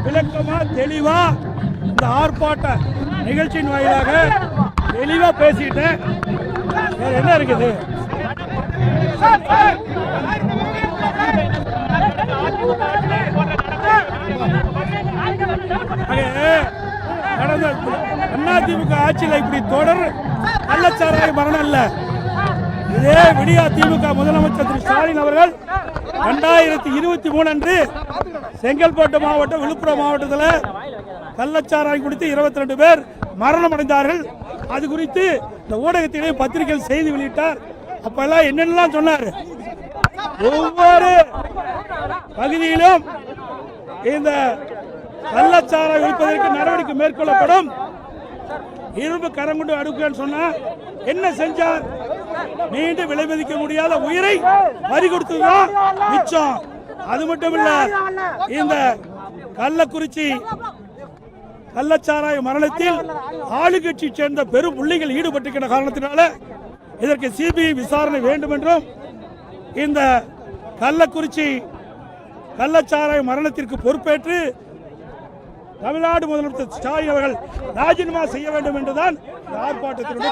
விளக்கமா தெளிவா இந்த ஆர்ப்பாட்ட நிகழ்ச்சியின் வாயிலாக தெளிவா பேசிட்டேன். வேற என்ன இருக்குது? கடந்த அதிமுக ஆட்சியில் இப்படி தொடர் கள்ளச்சாராய மரணம் இல்ல. இதே விடியா திமுக முதலமைச்சர் திரு ஸ்டாலின் அவர்கள் 2023 அன்று செங்கல்பட்டு மாவட்டம், விழுப்புரம் மாவட்டத்தில் கள்ளச்சாராயம் குடித்து 22 பேர் மரணம் அடைந்தார்கள். அது குறித்து இந்த ஊடகத்திலே பத்திரிகையில் செய்தி வெளியிட்டார். அப்பெல்லாம் என்னென்னலாம் சொன்னார்? ஒவ்வொரு பகுதியிலும் இந்த கள்ளச்சாராயம் ஒழிப்பதற்கு நடவடிக்கை மேற்கொள்ளப்படும், இரும்பு கரம் கொண்டு அடுக்குன்னு சொன்னா என்ன செஞ்சார்? மீண்டும் விலை மதிக்க முடியாத உயிரை பறி கொடுத்ததுதான் மிச்சம். அது மட்டும் இல்ல, இந்த கள்ளக்குறிச்சி கள்ளச்சாராய மரணத்தில் ஆளுங்கட்சி சேர்ந்த பெரும் புள்ளிகள் ஈடுபட்டிருக்கிற காரணத்தினால இதற்கு சிபிஐ விசாரணை வேண்டும் என்றும், இந்த கள்ளக்குறிச்சி கள்ளச்சாராய மரணத்திற்கு பொறுப்பேற்று தமிழ்நாடு முதலமைச்சர் ஸ்டாலின் அவர்கள் ராஜினாமா செய்ய வேண்டும் என்றுதான் ஆர்ப்பாட்டத்தினுடைய